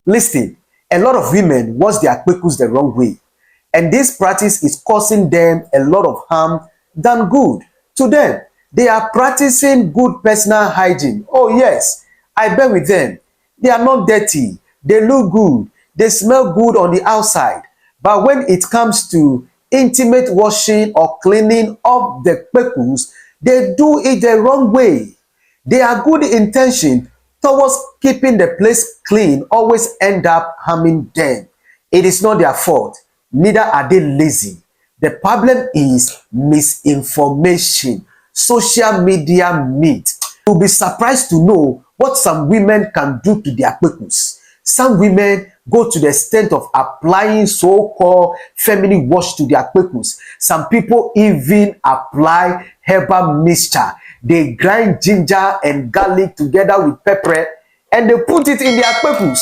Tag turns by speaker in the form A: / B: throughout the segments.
A: Listen, a lot of women wash their kpekus the wrong way, and this practice is causing them a lot of harm than good. To them, they are practicing good personal hygiene. Oh yes, I bet with them. They are not dirty, they look good, they smell good on the outside. But when it comes to intimate washing or cleaning of the kpekus, they do it the wrong way. Their good intention towards keeping the place clean always end up harming them. It is not their fault, neither are they lazy. The problem is misinformation, social media myth. You'll be surprised to know what some women can do to their kpekus. Some women go to the extent of applying so-called feminine wash to their kpekus. Some people even apply herbal mixture. They grind ginger and garlic together with pepper and they put it in their kpekus.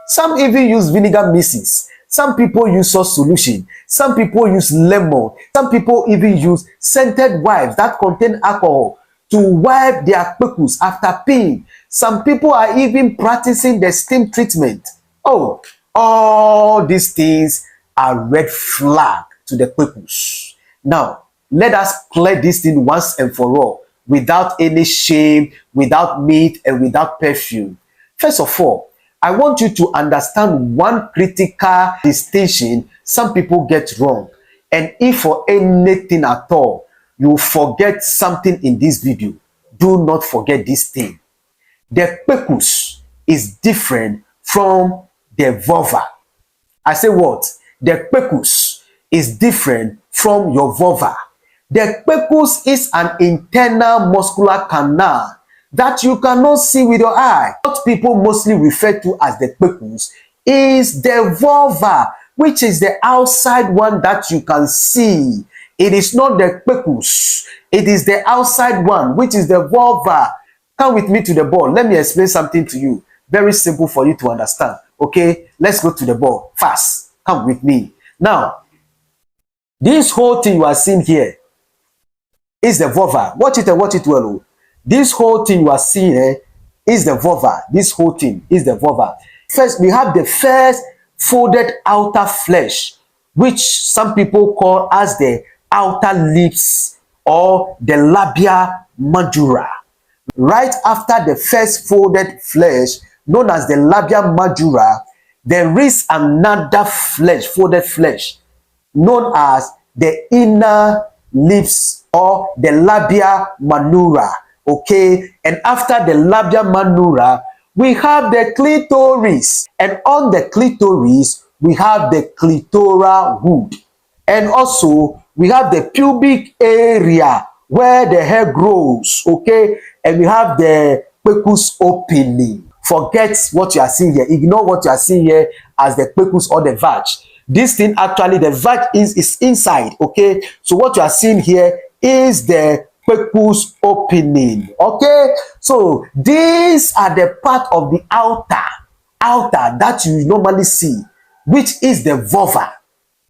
A: Some even use vinegar mixes. Some people use sauce solution. Some people use lemon. Some people even use scented wipes that contain alcohol to wipe their kpekus after peeing. Some people are even practicing the steam treatment. Oh, all these things are red flag to the kpekus. Now, let us clear this thing once and for all, without any shame, without meat, and without perfume. First of all, I want you to understand one critical distinction some people get wrong. And if for anything at all, you forget something in this video, do not forget this thing. The kpekus is different from the vulva. I say what? The kpekus is different from your vulva. The kpekus is an internal muscular canal that you cannot see with your eye. What people mostly refer to as the kpekus is the vulva, which is the outside one that you can see. It is not the kpekus. It is the outside one, which is the vulva. Come with me to the board. Let me explain something to you. Very simple for you to understand. Okay, let's go to the board fast. Come with me. Now, this whole thing you are seeing here is the vulva. Watch it and watch it well. This whole thing you are seeing is the vulva. This whole thing is the vulva. First, we have the first folded outer flesh, which some people call as the outer lips or the labia majora. Right after the first folded flesh, known as the labia majora, there is another flesh, folded flesh, known as the inner lips or the labia minora. Okay, and after the labia minora, we have the clitoris, and on the clitoris, we have the clitoral hood, and also we have the pubic area where the hair grows. Okay, and we have the kpekus opening. Forget what you are seeing here. Ignore what you are seeing here as the kpekus or the vag. This thing actually, the vag is inside. Okay, so what you are seeing here is the kpekus opening. Okay, so these are the part of the outer that you normally see, which is the vulva.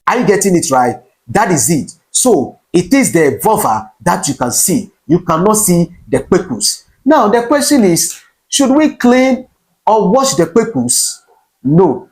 A: Are you getting it right? That is it. So it is the vulva that you can see. You cannot see the kpekus. Now the question is, should we clean or wash the kpekus? No.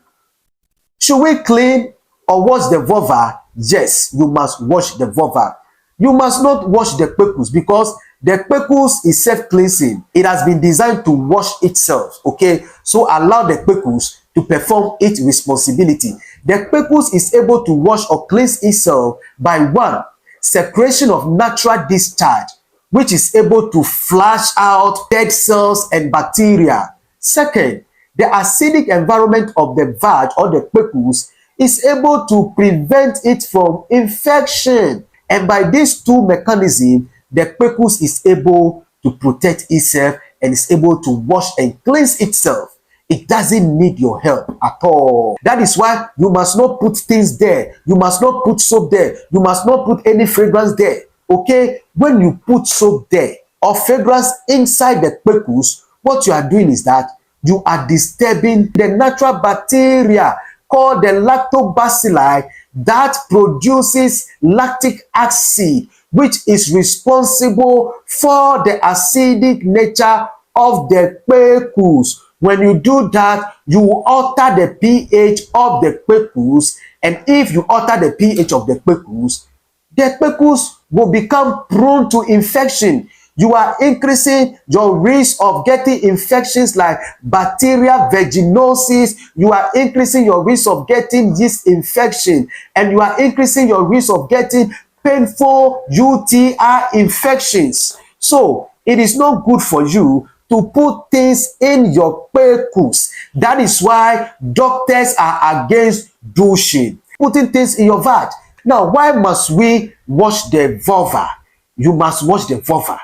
A: Should we clean or wash the vulva? Yes, you must wash the vulva. You must not wash the kpekus because the kpekus is self-cleansing. It has been designed to wash itself. Okay, so allow the kpekus to perform its responsibility. The kpekus is able to wash or cleanse itself by one, secretion of natural discharge, which is able to flush out dead cells and bacteria. Second, the acidic environment of the vag or the kpekus is able to prevent it from infection. And by these two mechanisms, the kpekus is able to protect itself and is able to wash and cleanse itself. It doesn't need your help at all. That is why you must not put things there. You must not put soap there. You must not put any fragrance there. Okay? When you put soap there or fragrance inside the kpekus, what you are doing is that you are disturbing the natural bacteria called the lactobacilli that produces lactic acid, which is responsible for the acidic nature of the kpekus, When you do that, you alter the pH of the kpekus, and if you alter the pH of the kpekus will become prone to infection. You are increasing your risk of getting infections like bacterial vaginosis. You are increasing your risk of getting yeast infection, and you are increasing your risk of getting painful UTI infections. So it is not good for you to put things in your kpekus. That is why doctors are against douching, putting things in your vag. Now, why must we wash the vulva? You must wash the vulva.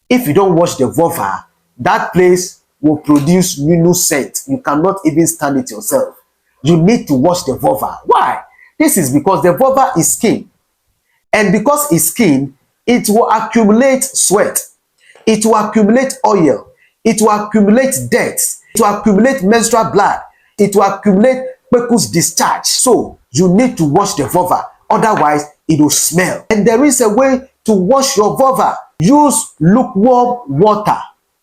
A: If you don't wash the vulva, that place will produce new scent. You cannot even stand it yourself. You need to wash the vulva. Why? This is because the vulva is skin. And because it's skin, it will accumulate sweat. It will accumulate oil. It will accumulate dirt. It will accumulate menstrual blood. It will accumulate kpekus discharge. So you need to wash the vulva. Otherwise, it will smell. And there is a way to wash your vulva. Use lukewarm water.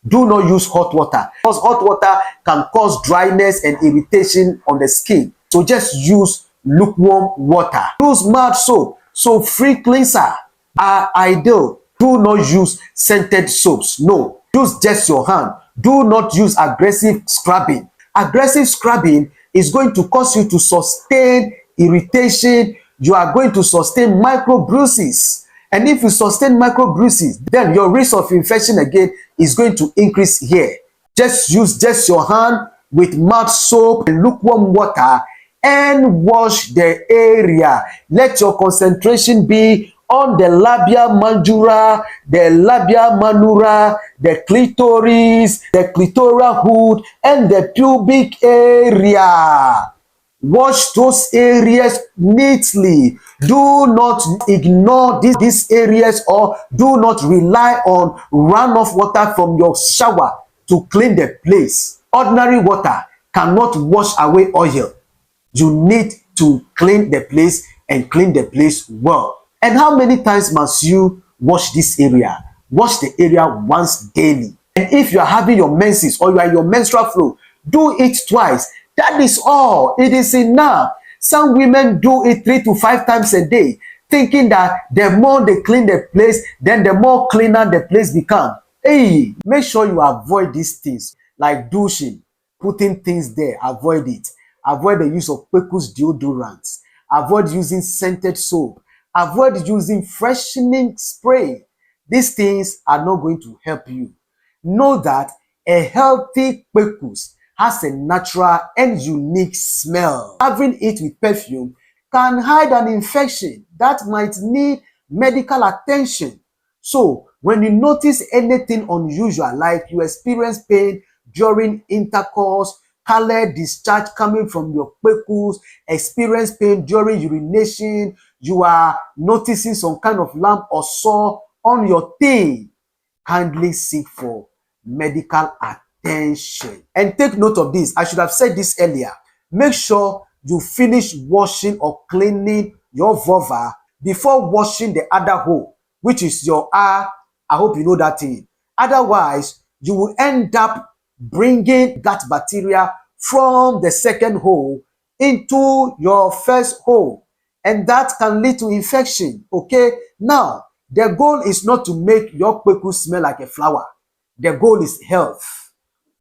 A: Do not use hot water, because hot water can cause dryness and irritation on the skin. So just use lukewarm water. Use mild soap. Soap-free cleanser are ideal. Do not use scented soaps. No, use just your hand. Do not use aggressive scrubbing. Aggressive scrubbing is going to cause you to sustain irritation. You are going to sustain micro bruises. And if you sustain micro bruises, then your risk of infection again is going to increase here. Just use just your hand with mild soap and lukewarm water and wash the area. Let your concentration be on the labia majora, the labia minora, the clitoris, the clitoral hood, and the pubic area. Wash those areas neatly. Do not ignore these areas, or do not rely on runoff water from your shower to clean the place. Ordinary water cannot wash away oil. You need to clean the place and clean the place well. And how many times must you wash this area? Wash the area once daily. And if you are having your menses or you are in your menstrual flow, do it twice. That is all. It is enough. Some women do it 3 to 5 times a day, thinking that the more they clean the place, then the more cleaner the place becomes. Hey, make sure you avoid these things like douching, putting things there. Avoid it. Avoid the use of kpekus deodorants. Avoid using scented soap. Avoid using freshening spray. These things are not going to help you. Know that a healthy kpekus has a natural and unique smell. Having it with perfume can hide an infection that might need medical attention. So when you notice anything unusual, like you experience pain during intercourse, colored discharge coming from your kpekus, experience pain during urination, you are noticing some kind of lump or sore on your thing, kindly seek for medical attention. And take note of this. I should have said this earlier. Make sure you finish washing or cleaning your vulva before washing the other hole, which is your I hope you know that thing. Otherwise, you will end up bringing gut bacteria from the second hole into your first hole, and that can lead to infection. Okay, now the goal is not to make your kpekus smell like a flower. The goal is health.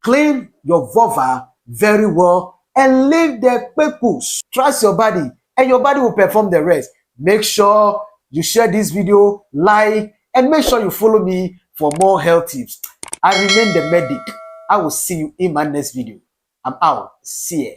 A: Clean your vulva very well and leave the kpekus. Trust your body, and your body will perform the rest. Make sure you share this video, like, and make sure you follow me for more health tips. I remain the medic. I will see you in my next video. I'm out. See ya.